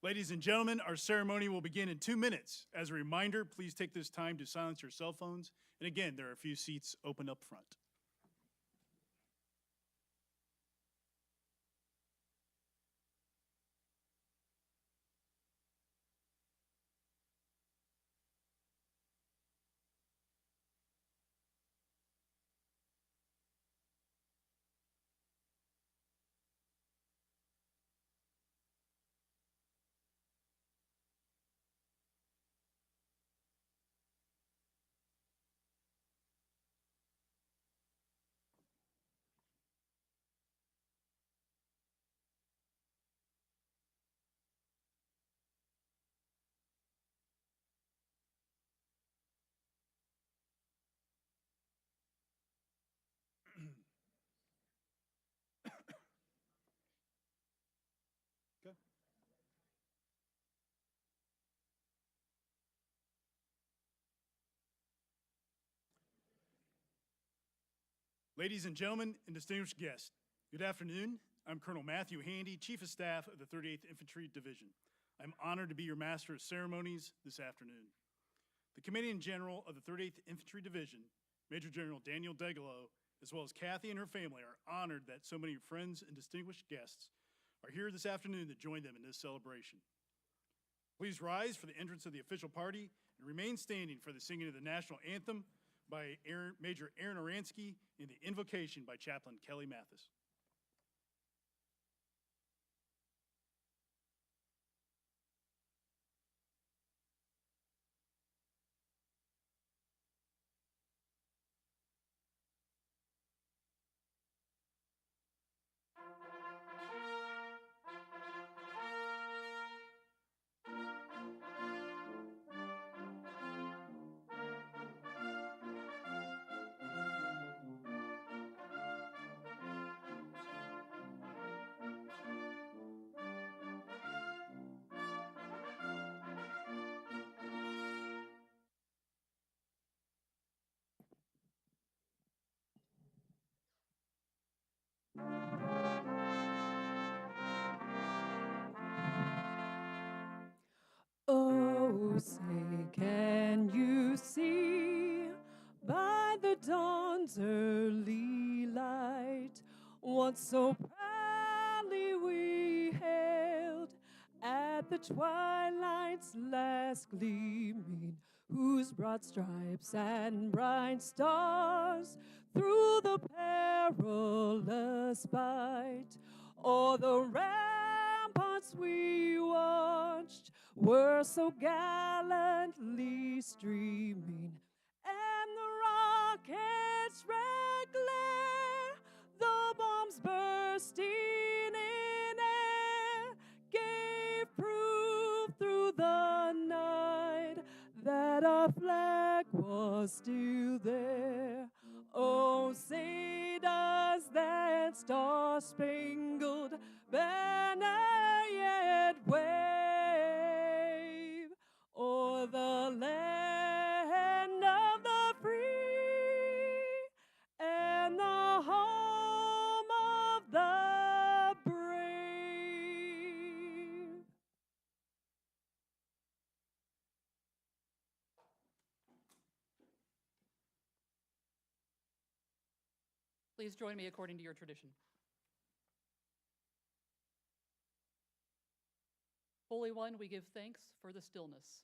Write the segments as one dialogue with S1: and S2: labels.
S1: Ladies and gentlemen, our ceremony will begin in 2 minutes. As a reminder, please take this time to silence your cell phones. And again, there are a few seats open up front. Okay. Ladies and gentlemen and distinguished guests, good afternoon. I'm Colonel Matthew Handy, Chief of Staff of the 38th Infantry Division. I'm honored to be your Master of Ceremonies this afternoon. The Commanding General of the 38th Infantry Division, Major General Daniel Degelow, as well as Kathy and her family, are honored that so many friends and distinguished guests are here this afternoon to join them in this celebration. Please rise for the entrance of the official party and remain standing for the singing of the national anthem by Major Aaron Oransky and the invocation by Chaplain Kelly Mathis.
S2: Oh, say, can you see by the dawn's early light what so proudly we hailed at the twilight's last gleaming, whose broad stripes and bright stars through the perilous fight o'er the ramparts we watched were so gallantly streaming, and the rockets' red glare, the bombs bursting in air, gave proof through the night that our flag was still there. Oh, say does that star-spangled banner yet wave o'er the land of the free and the home of the brave?
S3: Please join me according to your tradition. Holy One, we give thanks for the stillness,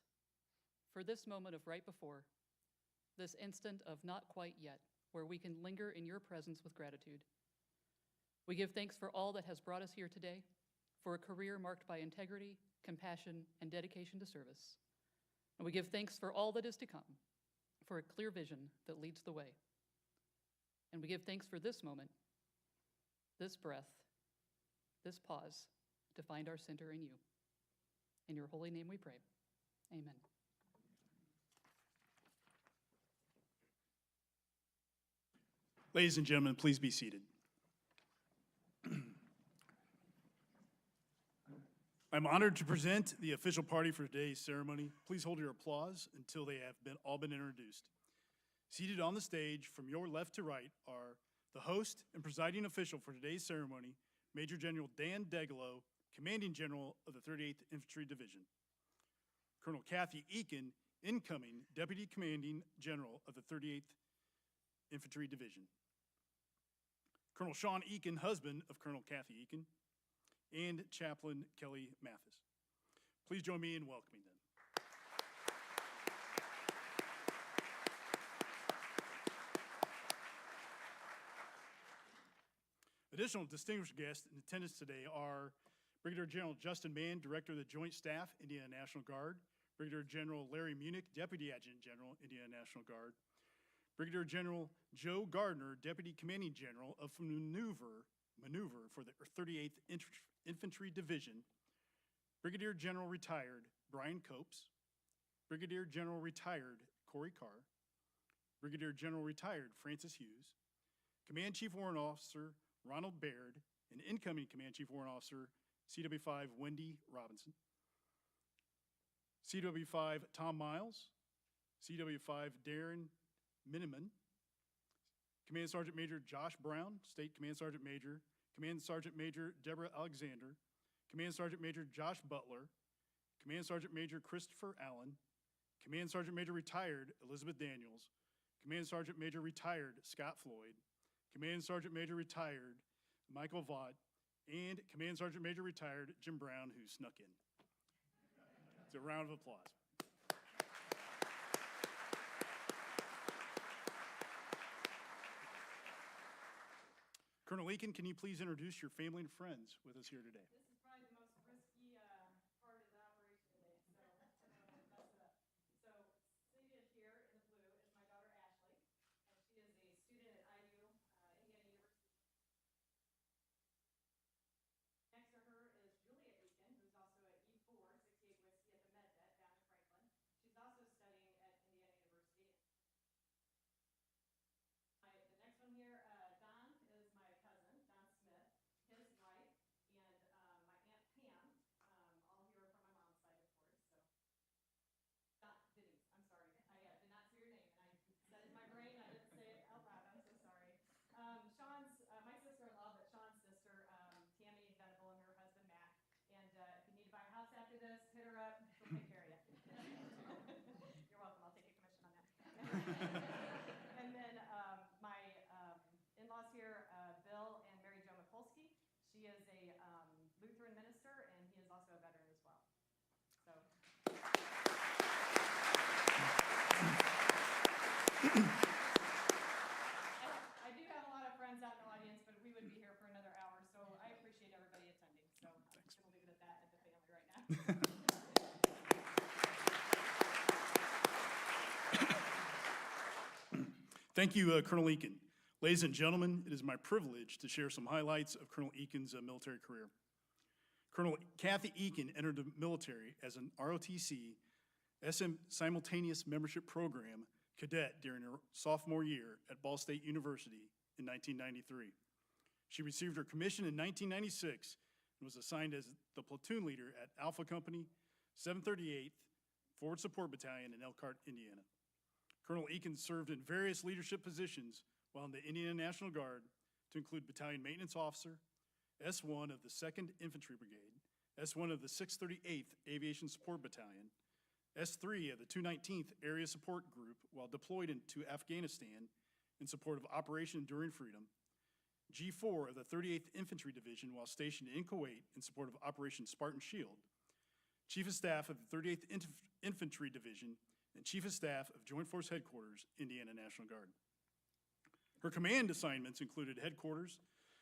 S3: for this moment of right before, this instant of not quite yet, where we can linger in your presence with gratitude. We give thanks for all that has brought us here today, for a career marked by integrity, compassion, and dedication to service. And we give thanks for all that is to come, for a clear vision that leads the way. And we give thanks for this moment, this breath, this pause, to find our center in you. In your holy name we pray. Amen.
S1: Ladies and gentlemen, please be seated. I'm honored to present the official party for today's ceremony. Please hold your applause until they have all been introduced. Seated on the stage from your left to right are the host and presiding official for today's ceremony, Major General Dan Degelow, Commanding General of the 38th Infantry Division. Colonel Cathy Eaken, incoming Deputy Commanding General of the 38th Infantry Division. Colonel Sean Eaken, husband of Colonel Cathy Eaken, and Chaplain Kelly Mathis. Please join me in welcoming them. Additional distinguished guests in attendance today are Brigadier General Justin Mann, Director of the Joint Staff, Indiana National Guard; Brigadier General Larry Munich, Deputy Adjutant General, Indiana National Guard; Brigadier General Joe Gardner, Deputy Commanding General of Maneuver for the 38th Infantry Division; Brigadier General Retired Brian Copes; Brigadier General Retired Corey Carr; Brigadier General Retired Francis Hughes; Command Chief Warrant Officer Ronald Baird, and incoming Command Chief Warrant Officer CW5 Wendy Robinson; CW5 Tom Miles; CW5 Darren Minuteman; Command Sergeant Major Josh Brown, State Command Sergeant Major; Command Sergeant Major Deborah Alexander; Command Sergeant Major Josh Butler; Command Sergeant Major Christopher Allen; Command Sergeant Major Retired Elizabeth Daniels; Command Sergeant Major Retired Scott Floyd; Command Sergeant Major Retired Michael Vaught; and Command Sergeant Major Retired Jim Brown, who snuck in. It's a round of applause. Colonel Eaken, can you please introduce your family and friends with us here today?
S2: This is probably the most risky part of the operation today, so I don't want to mess it up. So seated here in the blue is my daughter Ashley, and she is a student at IU, Indiana University. Next to her is Julia Eaken, who's also at E4, 68 Whiskey at the Med Vet down in Franklin. She's also studying at Indiana University. The next one here, Don is my cousin, Don Smith, his wife, and my Aunt Pam, all here from my mom's side, of course. So, Denise, I'm sorry, I did not say your name, and I said it in my brain, I didn't say it out loud, I'm so sorry. Sean's, my sister-in-law, but Sean's sister, Tammy Venable, and her husband, Matt. And if you need to buy a house after this, hit her up, she'll take care of you. You're welcome, I'll take a commission on that. And then my in-laws here, Bill and Mary Jo Mikulski. She is a Lutheran minister, and he is also a veteran as well. So. I do have a lot of friends out in the audience, but we would be here for another hour, so I appreciate everybody attending. So I'm just going to leave it at that at the family right now.
S1: Thank you, Colonel Eaken. Ladies and gentlemen, it is my privilege to share some highlights of Colonel Eaken's military career. Colonel Cathy Eaken entered the military as an ROTC SM Simultaneous Membership Program cadet during her sophomore year at Ball State University in 1993. She received her commission in 1996 and was assigned as the platoon leader at Alpha Company, 738th Forward Support Battalion in Elkhart, Indiana. Colonel Eaken served in various leadership positions while in the Indiana National Guard, to include Battalion Maintenance Officer, S1 of the 2nd Infantry Brigade, S1 of the 638th Aviation Support Battalion, S3 of the 219th Area Support Group while deployed into Afghanistan in support of Operation Enduring Freedom, G4 of the 38th Infantry Division while stationed in Kuwait in support of Operation Spartan Shield, Chief of Staff of the 38th Infantry Division, and Chief of Staff of Joint Force Headquarters, Indiana National Guard. Her command assignments included Headquarters,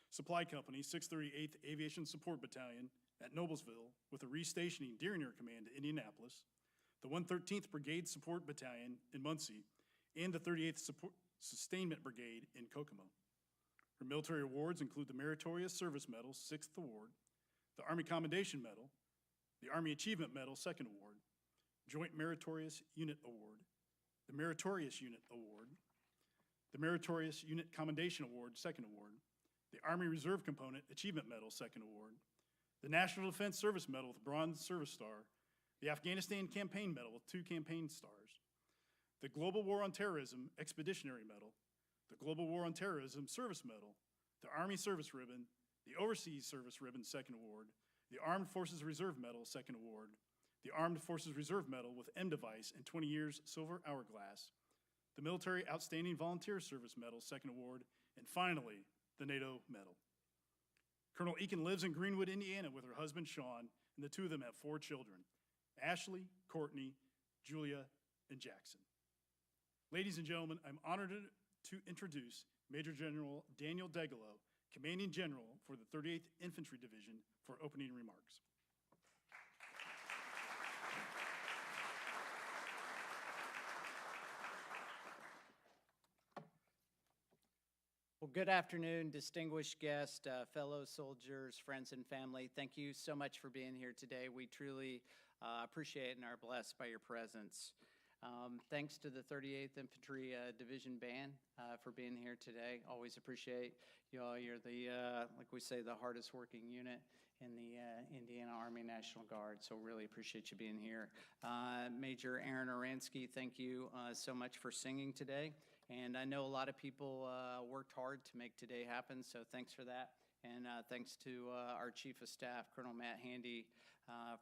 S1: Supply Company, 638th Aviation Support Battalion at Noblesville, with a restationing during her command to Indianapolis, the 113th Brigade Support Battalion in Muncie, and the 38th Sustainment Brigade in Kokomo. Her military awards include the Meritorious Service Medal, 6th Award, the Army Commendation Medal, the Army Achievement Medal, 2nd Award, Joint Meritorious Unit Award, the Meritorious Unit Award, the Meritorious Unit Commendation Award, 2nd Award, the Army Reserve Component Achievement Medal, 2nd Award, the National Defense Service Medal with Bronze Service Star, the Afghanistan Campaign Medal with 2 campaign stars, the Global War on Terrorism Expeditionary Medal, the Global War on Terrorism Service Medal, the Army Service Ribbon, the Overseas Service Ribbon, 2nd Award, the Armed Forces Reserve Medal, second award, the Armed Forces Reserve Medal with M device and 20 years silver hourglass, the Military Outstanding Volunteer Service Medal, second award, and finally, the NATO Medal. Colonel Eaken lives in Greenwood, Indiana with her husband, Sean, and the two of them have 4 children, Ashley, Courtney, Julia, and Jackson. Ladies and gentlemen, I'm honored to introduce Major General Daniel Degelow, Commanding General for the 38th Infantry Division, for opening remarks.
S4: Well, good afternoon, distinguished guests, fellow soldiers, friends, and family. Thank you so much for being here today. We truly appreciate and are blessed by your presence. Thanks to the 38th Infantry Division Band for being here today. Always appreciate you all. You're the, like we say, the hardest working unit in the Indiana Army National Guard, so really appreciate you being here. Major Aaron Oransky, thank you so much for singing today. And I know a lot of people worked hard to make today happen, so thanks for that. And thanks to our Chief of Staff, Colonel Matt Handy,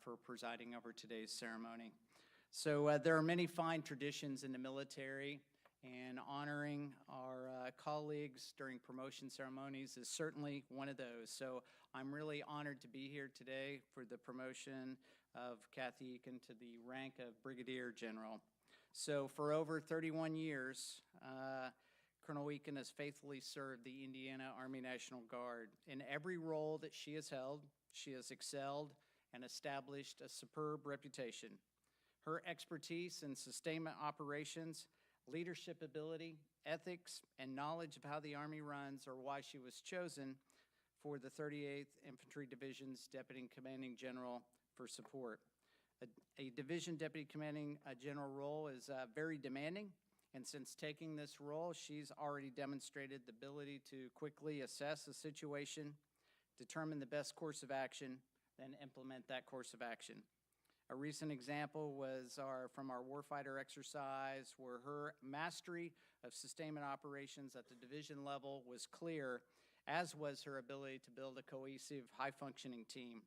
S4: for presiding over today's ceremony. So there are many fine traditions in the military, and honoring our colleagues during promotion ceremonies is certainly one of those. So I'm really honored to be here today for the promotion of Cathy Eaken to the rank of Brigadier General. So for over 31 years, Colonel Eaken has faithfully served the Indiana Army National Guard. In every role that she has held, she has excelled and established a superb reputation. Her expertise in sustainment operations, leadership ability, ethics, and knowledge of how the Army runs are why she was chosen for the 38th Infantry Division's Deputy Commanding General for support. A Division Deputy Commanding General role is very demanding, and since taking this role, she's already demonstrated the ability to quickly assess a situation, determine the best course of action, then implement that course of action. A recent example was from our warfighter exercise, where her mastery of sustainment operations at the division level was clear, as was her ability to build a cohesive, high-functioning team.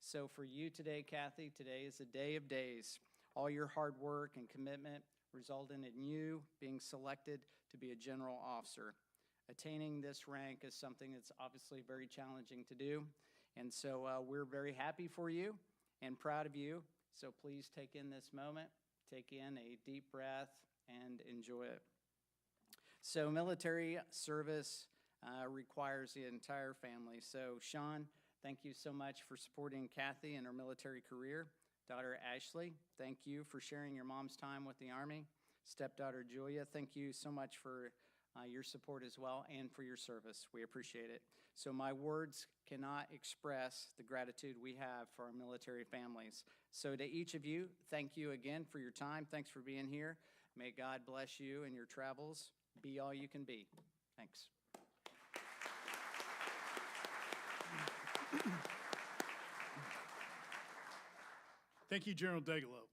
S4: So for you today, Cathy, today is a day of days. All your hard work and commitment resulted in you being selected to be a general officer. Attaining this rank is something that's obviously very challenging to do, and so we're very happy for you and proud of you. So please take in this moment, take in a deep breath, and enjoy it. So military service requires the entire family. So Sean, thank you so much for supporting Cathy in her military career. Daughter Ashley, thank you for sharing your mom's time with the Army. Stepdaughter Julia, thank you so much for your support as well and for your service. We appreciate it. So my words cannot express the gratitude we have for our military families. So to each of you, thank you again for your time. Thanks for being here. May God bless you in your travels. Be all you can be. Thanks.
S1: Thank you, General Degelow.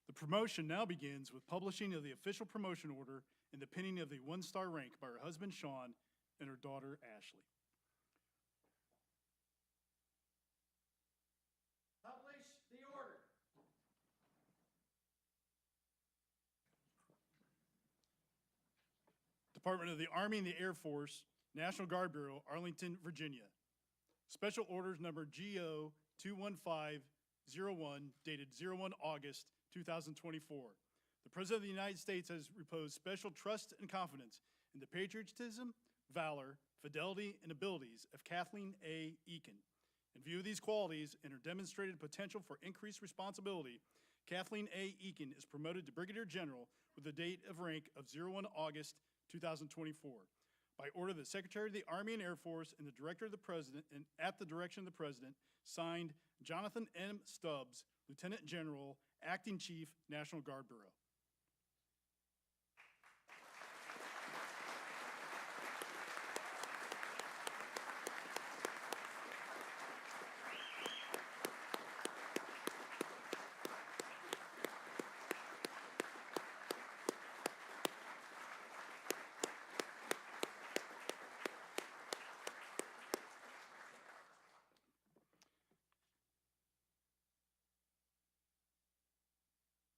S1: The promotion now begins with publishing of the official promotion order and the pinning of the 1-star rank by her husband, Sean, and her daughter, Ashley.
S4: Publish the order.
S1: Department of the Army and the Air Force, National Guard Bureau, Arlington, Virginia. Special Orders Number GO 21501, dated 01 August 2024. The President of the United States has reposed special trust and confidence in the patriotism, valor, fidelity, and abilities of Kathleen A. Eaken. In view of these qualities and her demonstrated potential for increased responsibility, Kathleen A. Eaken is promoted to Brigadier General with a date of rank of 01 August 2024. By order of the Secretary of the Army and Air Force and the Director of the President, and at the direction of the President, signed Jonathan M. Stubbs, Lieutenant General, Acting Chief, National Guard Bureau.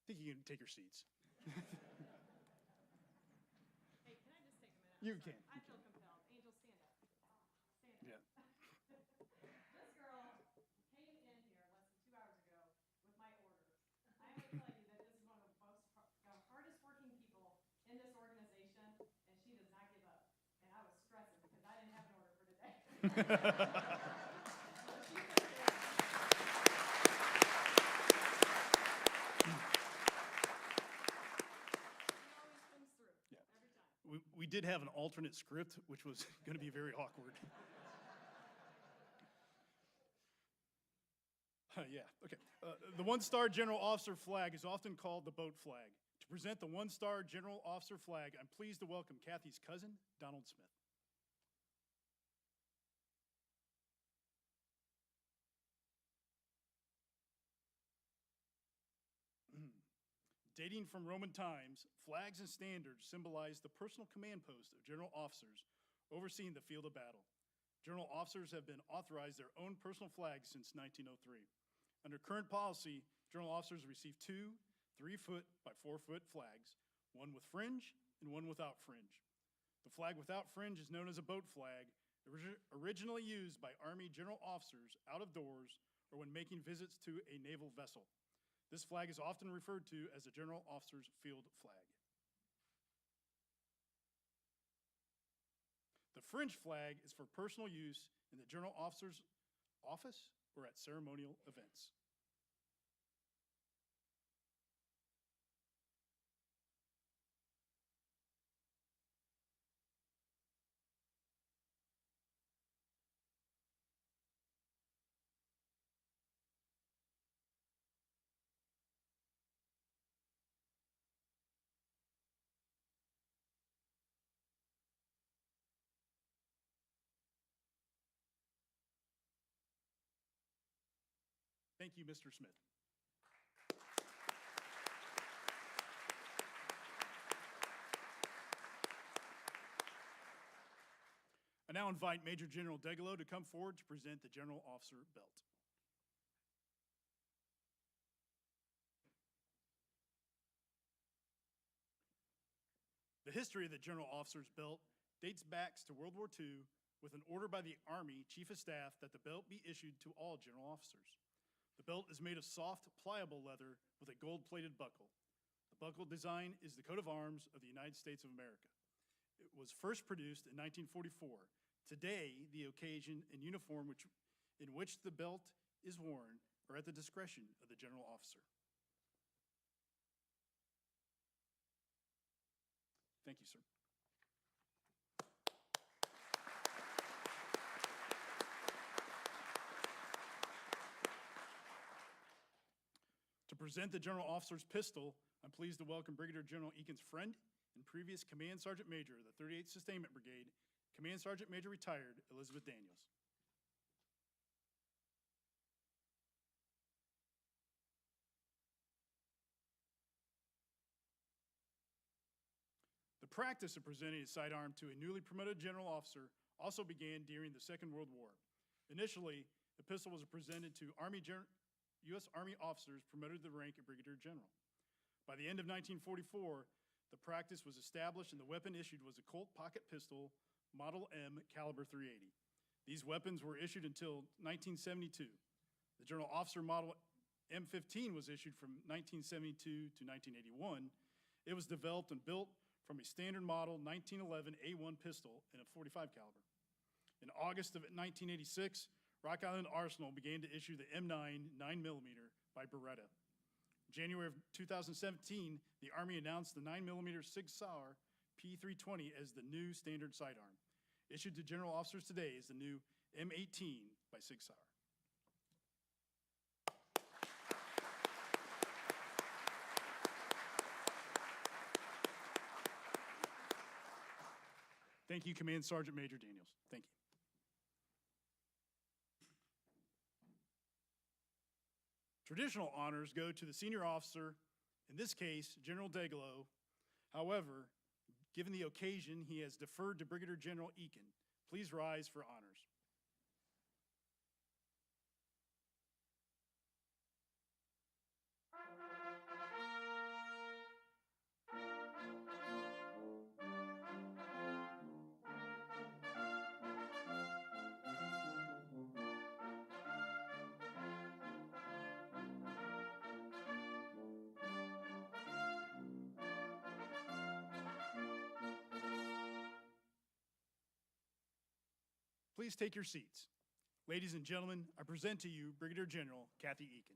S1: think you can take your seats.
S2: Hey, can I just take a minute?
S1: You
S2: I'm sorry.
S1: can,
S2: I
S1: you
S2: feel compelled. Angel, stand up. Stand up.
S1: Yeah.
S2: This girl came in here less than 2 hours ago with my orders. I'm going to tell you that this is one of the hardest working people in this organization, and she does not give up. And I was stressing because I didn't have an order for today. So she took care of it. She always comes through.
S1: Yeah.
S2: Every time.
S1: We did have an alternate script, which was going to be very awkward. Yeah, okay. The one-star general officer flag is often called the boat flag. To present the one-star general officer flag, I'm pleased to welcome Kathy's cousin, Donald Smith. Dating from Roman times, flags and standards symbolize the personal command post of general officers overseeing the field of battle. General officers have been authorized their own personal flags since 1903. Under current policy, general officers receive 2 3-foot by 4-foot flags, one with fringe and one without fringe. The flag without fringe is known as a boat flag, originally used by Army general officers out of doors or when making visits to a naval vessel. This flag is often referred to as the general officer's field flag. The fringe flag is for personal use in the general officer's office or at ceremonial events. Thank you, Mr. Smith. I now invite Major General Degelow to come forward to present the General Officer Belt. The history of the General Officer's Belt dates back to World War II with an order by the Army Chief of Staff that the belt be issued to all general officers. The belt is made of soft, pliable leather with a gold-plated buckle. The buckle design is the coat of arms of the United States of America. It was first produced in 1944. Today, the occasion and uniform in which the belt is worn are at the discretion of the general officer. Thank you, sir. To present the General Officer's pistol, I'm pleased to welcome Brigadier General Eaken's friend and previous Command Sergeant Major of the 38th Sustainment Brigade, Command Sergeant Major retired Elizabeth Daniels. The practice of presenting a sidearm to a newly promoted general officer also began during the Second World War. Initially, the pistol was presented to U.S. Army officers promoted to the rank of Brigadier General. By the end of 1944, the practice was established and the weapon issued was a Colt pocket pistol, Model M, caliber .380. These weapons were issued until 1972. The General Officer Model M15 was issued from 1972 to 1981. It was developed and built from a standard model 1911 A1 pistol and a .45 caliber. In August of 1986, Rock Island Arsenal began to issue the M9 9mm by Beretta. In January of 2017, the Army announced the 9mm Sig Sauer P320 as the new standard sidearm. Issued to general officers today is the new M18 by Sig Sauer. Thank you, Command Sergeant Major Daniels. Thank you. Traditional honors go to the senior officer, in this case, General Degelow. However, given the occasion, he has deferred to Brigadier General Eaken. Please rise for honors. Please take your seats. Ladies and gentlemen, I present to you Brigadier General Cathy Eaken.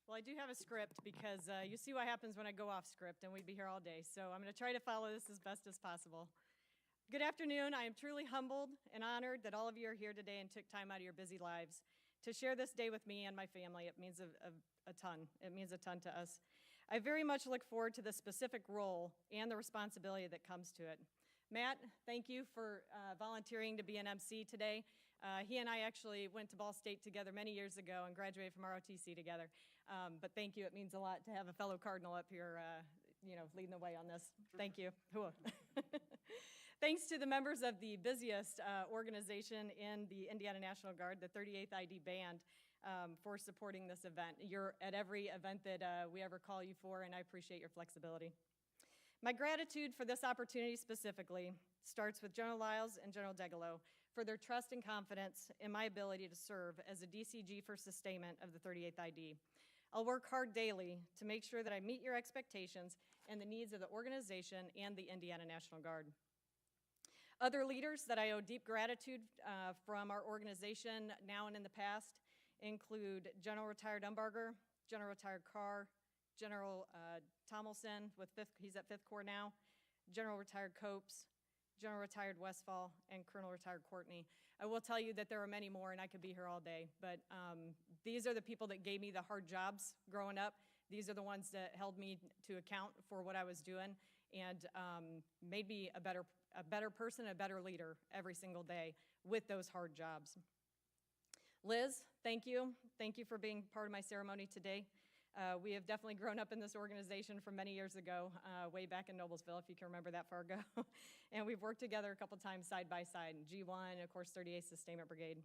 S2: Well, I do have a script because you see what happens when I go off script, and we'd be here all day. So I'm going to try to follow this as best as possible. Good afternoon. I am truly humbled and honored that all of you are here today and took time out of your busy lives to share this day with me and my family. It means a ton. It means a ton to us. I very much look forward to the specific role and the responsibility that comes to it. Matt, thank you for volunteering to be an MC today. He and I actually went to Ball State together many years ago and graduated from ROTC together. But thank you. It means a lot to have a fellow Cardinal up here, leading the way on this. Thank you. Thanks to the members of the busiest organization in the Indiana National Guard, the 38th ID Band, for supporting this event. You're at every event that we ever call you for, and I appreciate your flexibility. My gratitude for this opportunity specifically starts with General Lyles and General Degelow for their trust and confidence in my ability to serve as a DCG for sustainment of the 38th ID. I'll work hard daily to make sure that I meet your expectations and the needs of the organization and the Indiana National Guard. Other leaders that I owe deep gratitude from our organization now and in the past include General Retired Umbarger, General Retired Carr, General Tomlinson, he's at 5th Corps now, General Retired Copes, General Retired Westfall, and Colonel Retired Courtney. I will tell you that there are many more, and I could be here all day, but these are the people that gave me the hard jobs growing up. These are the ones that held me to account for what I was doing and made me a better person, a better leader every single day with those hard jobs. Liz, thank you. Thank you for being part of my ceremony today. We have definitely grown up in this organization from many years ago, way back in Noblesville, if you can remember that far ago. And we've worked together a couple times side by side, G1, and of course, 38th Sustainment Brigade.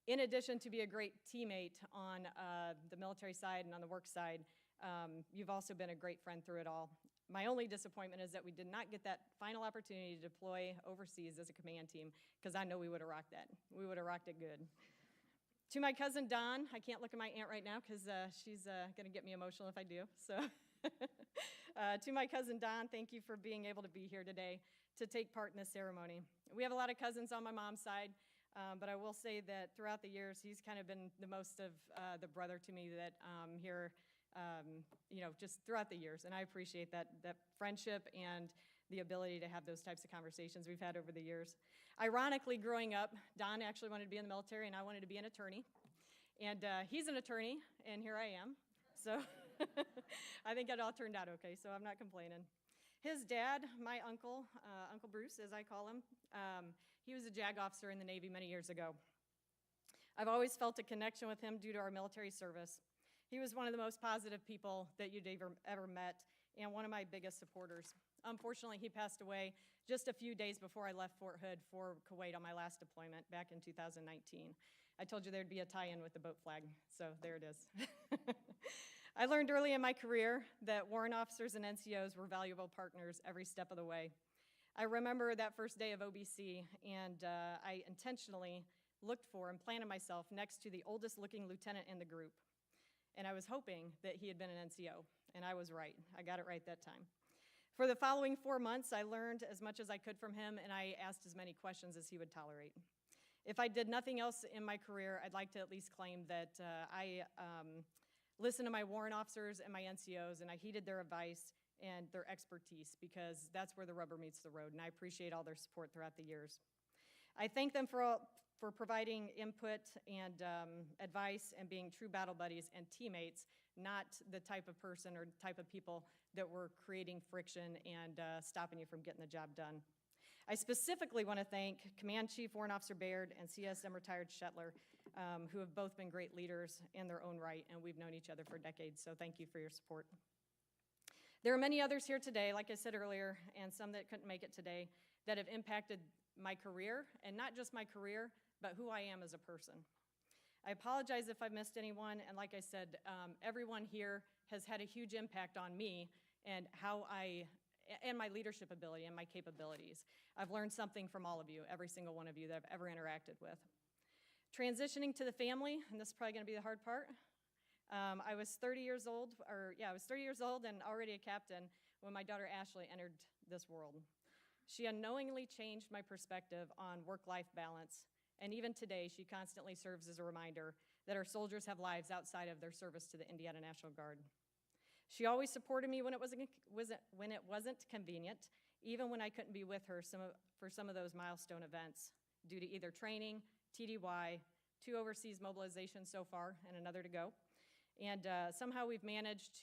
S2: In addition to be a great teammate on the military side and on the work side, you've also been a great friend through it all. My only disappointment is that we did not get that final opportunity to deploy overseas as a command team, because I know we would have rocked that. We would have rocked it good. To my cousin Dawn, I can't look at my aunt right now because she's going to get me emotional if I do. So, to my cousin Dawn, thank you for being able to be here today to take part in this ceremony. We have a lot of cousins on my mom's side, but I will say that throughout the years, he's kind of been the most of the brother to me that here, just throughout the years. And I appreciate that friendship and the ability to have those types of conversations we've had over the years. Ironically, growing up, Don actually wanted to be in the military, and I wanted to be an attorney. And he's an attorney, and here I am. So I think it all turned out okay, so I'm not complaining. His dad, my uncle, Uncle Bruce, as I call him, he was a JAG officer in the Navy many years ago. I've always felt a connection with him due to our military service. He was one of the most positive people that you'd ever met, and one of my biggest supporters. Unfortunately, he passed away just a few days before I left Fort Hood for Kuwait on my last deployment back in 2019. I told you there'd be a tie-in with the boat flag, so there it is. I learned early in my career that warrant officers and NCOs were valuable partners every step of the way. I remember that first day of OBC, and I intentionally looked for and planted myself next to the oldest-looking lieutenant in the group. And I was hoping that he had been an NCO, and I was right. I got it right that time. For the following 4 months, I learned as much as I could from him, and I asked as many questions as he would tolerate. If I did nothing else in my career, I'd like to at least claim that I listened to my warrant officers and my NCOs, and I heeded their advice and their expertise, because that's where the rubber meets the road, and I appreciate all their support throughout the years. I thank them for providing input and advice and being true battle buddies and teammates, not the type of person or type of people that were creating friction and stopping you from getting the job done. I specifically want to thank Command Chief Warrant Officer Baird and CSM Retired Shetler, who have both been great leaders in their own right, and we've known each other for decades, so thank you for your support. There are many others here today, like I said earlier, and some that couldn't make it today, that have impacted my career, and not just my career, but who I am as a person. I apologize if I missed anyone, and like I said, everyone here has had a huge impact on me and and my leadership ability and my capabilities. I've learned something from all of you, every single one of you that I've ever interacted with. Transitioning to the family, and this is probably gonna be the hard part, I was 30 years old, I was 30 years old and already a captain when my daughter Ashley entered this world. She unknowingly changed my perspective on work-life balance, and even today, she constantly serves as a reminder that our soldiers have lives outside of their service to the Indiana National Guard. She always supported me when it wasn't convenient, even when I couldn't be with her for some of those milestone events due to either training, TDY, 2 overseas mobilizations so far, and another to go. And somehow we've managed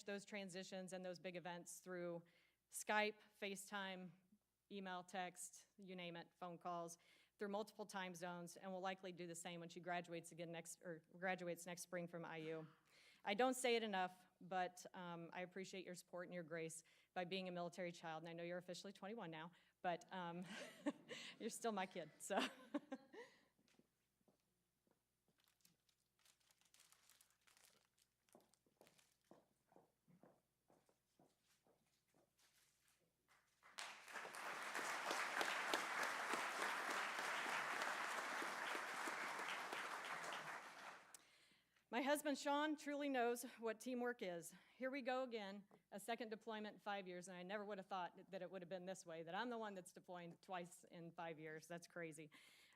S2: those transitions and those big events through Skype, FaceTime, email, text, you name it, phone calls, through multiple time zones, and will likely do the same when she graduates next spring from IU. I don't say it enough, but I appreciate your support and your grace by being a military child, and I know you're officially 21 now, but you're still my kid, so. My husband, Sean, truly knows what teamwork is. Here we go again, a second deployment in 5 years, and I never would have thought that it would have been this way, that I'm the one that's deploying twice in 5 years. That's crazy.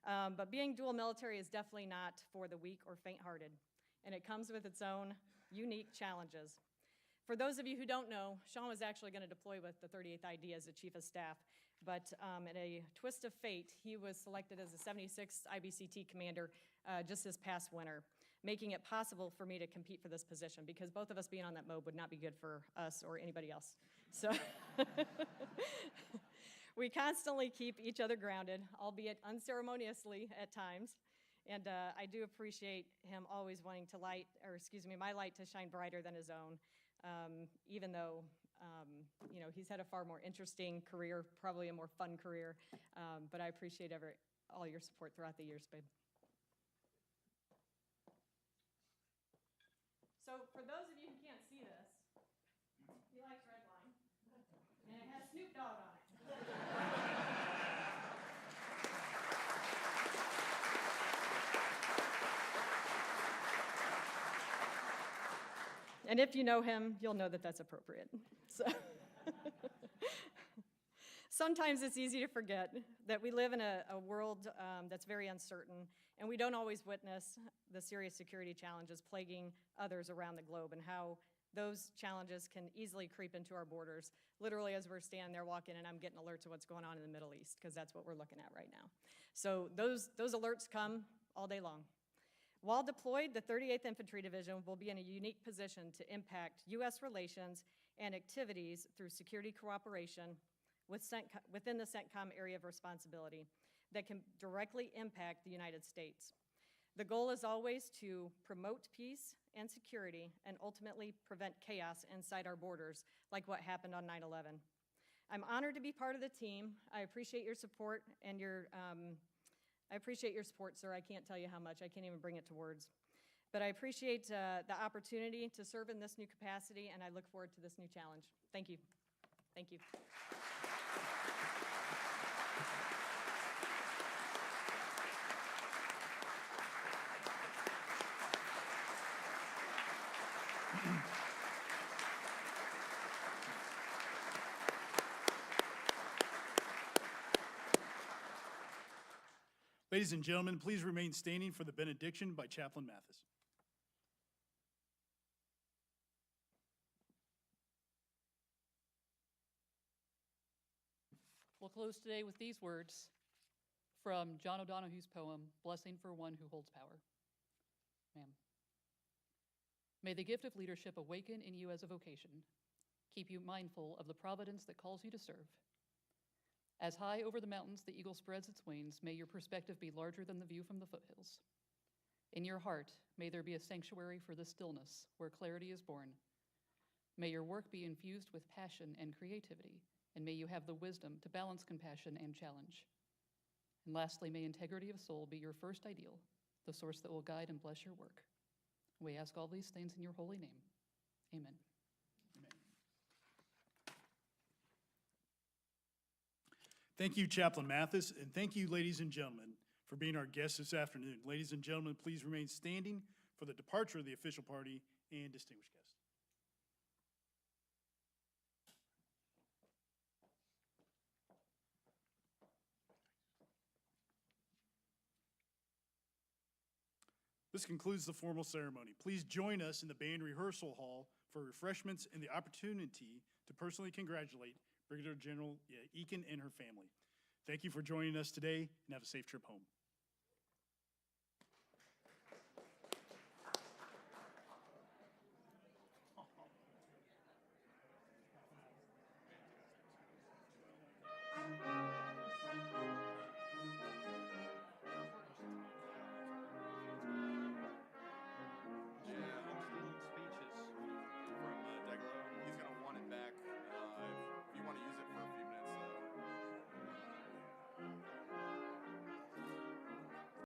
S2: But being dual military is definitely not for the weak or faint-hearted, and it comes with its own unique challenges. For those of you who don't know, Sean was actually going to deploy with the 38th ID as the Chief of Staff, but in a twist of fate, he was selected as the 76th IBCT commander just this past winter, making it possible for me to compete for this position, because both of us being on that MOB would not be good for us or anybody else. So we constantly keep each other grounded, albeit unceremoniously at times. And I do appreciate him always wanting to my light to shine brighter than his own, even though he's had a far more interesting career, probably a more fun career. But I appreciate all your support throughout the years, babe. So for those of you who can't see this, he likes red wine, and it has Snoop Dogg on it. And if you know him, you'll know that that's appropriate. So sometimes it's easy to forget that we live in a world that's very uncertain, and we don't always witness the serious security challenges plaguing others around the globe, and how those challenges can easily creep into our borders. Literally, as we're standing there walking, and I'm getting alerts to what's going on in the Middle East, because that's what we're looking at right now. So those alerts come all day long. While deployed, the 38th Infantry Division will be in a unique position to impact U.S. relations and activities through security cooperation within the CENTCOM area of responsibility that can directly impact the United States. The goal is always to promote peace and security and ultimately prevent chaos inside our borders, like what happened on 9/11. I'm honored to be part of the team. I appreciate your support and sir. I can't tell you how much. I can't even bring it to words. But I appreciate the opportunity to serve in this new capacity, and I look forward to this new challenge. Thank you. Thank you.
S1: Ladies and gentlemen, please remain standing for the benediction by Chaplain Mathis.
S3: We'll close today with these words from John O'Donohue's poem, Blessing for One Who Holds Power. Ma'am. May the gift of leadership awaken in you as a vocation, keep you mindful of the providence that calls you to serve. As high over the mountains the eagle spreads its wings, may your perspective be larger than the view from the foothills. In your heart, may there be a sanctuary for the stillness where clarity is born. May your work be infused with passion and creativity, and may you have the wisdom to balance compassion and challenge. And lastly, may integrity of soul be your first ideal, the source that will guide and bless your work. We ask all these things in your holy name. Amen.
S1: Thank you, Chaplain Mathis, and thank you, ladies and gentlemen, for being our guest this afternoon. Ladies and gentlemen, please remain standing for the departure of the official party and distinguished guests. This concludes the formal ceremony. Please join us in the band rehearsal hall for refreshments and the opportunity to personally congratulate Brigadier General Eaken and her family. Thank you for joining us today, and have a safe trip home.